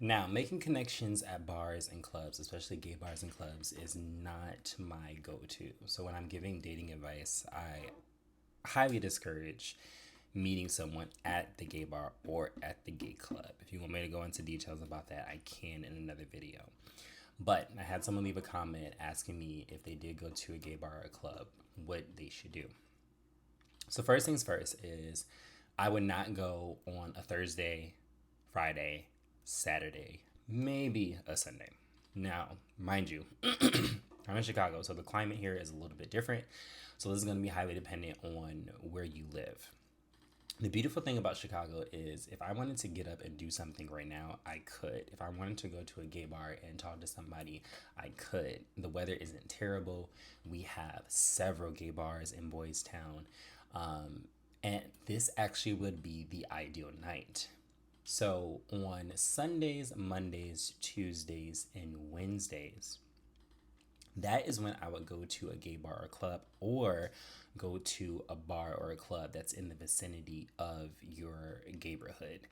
Now, making connections at bars and clubs, especially gay bars and clubs, is not my go to. So, when I'm giving dating advice, I highly discourage meeting someone at the gay bar or at the gay club. If you want me to go into details about that, I can in another video. But I had someone leave a comment asking me if they did go to a gay bar or a club, what they should do. So, first things first is I would not go on a Thursday, Friday, Saturday, maybe a Sunday. Now, mind you, I'm in Chicago, so the climate here is a little bit different. So, this is going to be highly dependent on where you live. The beautiful thing about Chicago is if I wanted to get up and do something right now, I could. If I wanted to go to a gay bar and talk to somebody, I could. The weather isn't terrible. We have several gay bars in Boys Town. And this actually would be the ideal night. So on Sundays, Mondays, Tuesdays, and Wednesdays, that is when I would go to a gay bar or club or go to a bar or a club that's in the vicinity of your neighborhood.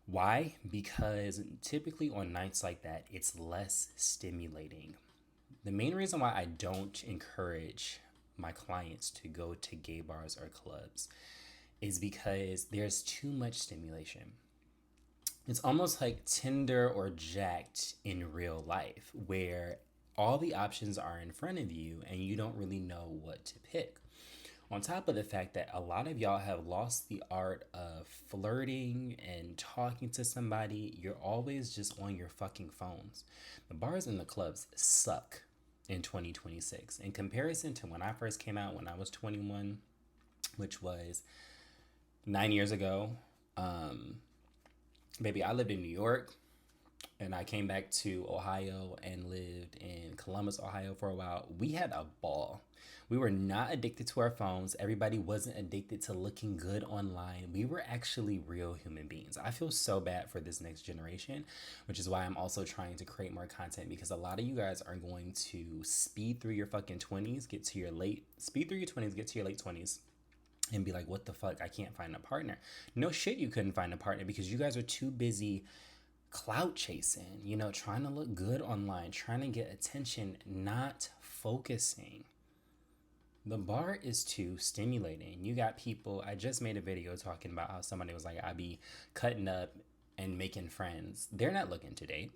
Why? Because typically on nights like that, it's less stimulating. The main reason why I don't encourage my clients to go to gay bars or clubs is because there's too much stimulation. It's almost like Tinder or Jacked in real life, where all the options are in front of you and you don't really know what to pick. On top of the fact that a lot of y'all have lost the art of flirting and talking to somebody, you're always just on your fucking phones. The bars and the clubs suck in 2026. In comparison to when I first came out, when I was 21, which was 9 years ago, baby, I lived in New York and I came back to Ohio and lived in Columbus, Ohio for a while. We had a ball. We were not addicted to our phones. Everybody wasn't addicted to looking good online. We were actually real human beings. I feel so bad for this next generation, which is why I'm also trying to create more content because a lot of you guys are going to speed through your fucking 20s, speed through your 20s, get to your late 20s and be like, what the fuck? I can't find a partner. No shit, you couldn't find a partner because you guys are too busy clout chasing, trying to look good online, trying to get attention, not focusing. The bar is too stimulating. You got people, I just made a video talking about how somebody was like, I be cutting up and making friends. They're not looking to date.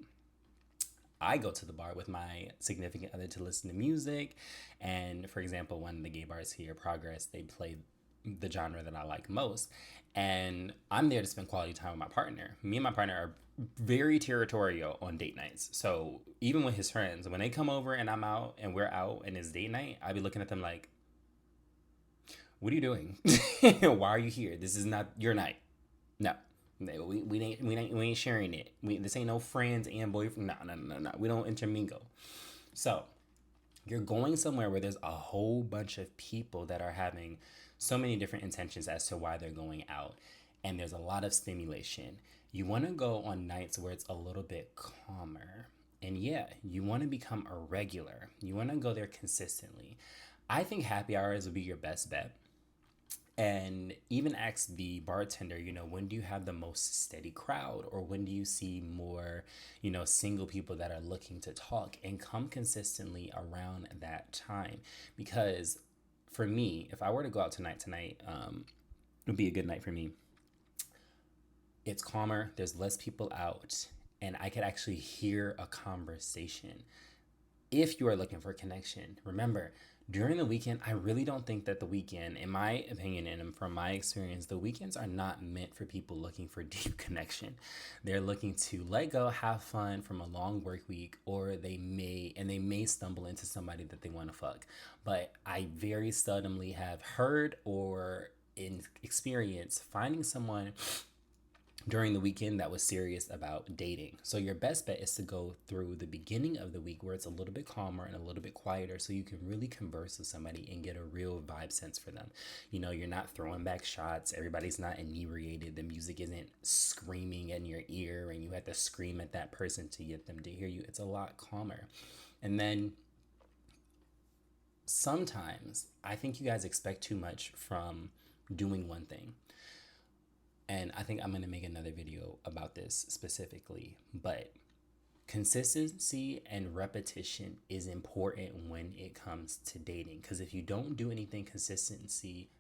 I go to the bar with my significant other to listen to music. And for example, one of the gay bars here, Progress, they play the genre that I like most. And I'm there to spend quality time with my partner. Me and my partner are very territorial on date nights. So even with his friends, when they come over and I'm out and we're out and it's date night, I be looking at them like, what are you doing? Why are you here? This is not your night. No. We ain't sharing it. This ain't no friends and boyfriend. No. We don't intermingle. So you're going somewhere where there's a whole bunch of people that are having so many different intentions as to why they're going out. And there's a lot of stimulation. You want to go on nights where it's a little bit calmer. And yeah, you want to become a regular. You want to go there consistently. I think happy hours would be your best bet. And even ask the bartender, when do you have the most steady crowd? Or when do you see more, single people that are looking to talk, and come consistently around that time? Because for me, if I were to go out tonight, it would be a good night for me. It's calmer, there's less people out, and I could actually hear a conversation. If you are looking for connection, remember, during the weekend, I really don't think that the weekend, in my opinion and from my experience, the weekends are not meant for people looking for deep connection. They're looking to let go, have fun from a long work week, or they may stumble into somebody that they want to fuck. But I very seldomly have heard or in experience finding someone during the weekend that was serious about dating. So your best bet is to go through the beginning of the week where it's a little bit calmer and a little bit quieter so you can really converse with somebody and get a real vibe sense for them. You're not throwing back shots, everybody's not inebriated, the music isn't screaming in your ear and you have to scream at that person to get them to hear you. It's a lot calmer. And then sometimes I think you guys expect too much from doing one thing. And I think I'm going to make another video about this specifically, but consistency and repetition is important when it comes to dating, because if you don't do anything consistently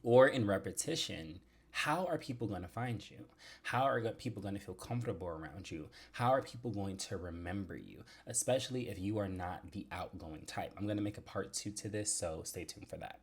or in repetition, how are people going to find you? How are people going to feel comfortable around you? How are people going to remember you, especially if you are not the outgoing type? I'm going to make a part 2 to this, so stay tuned for that.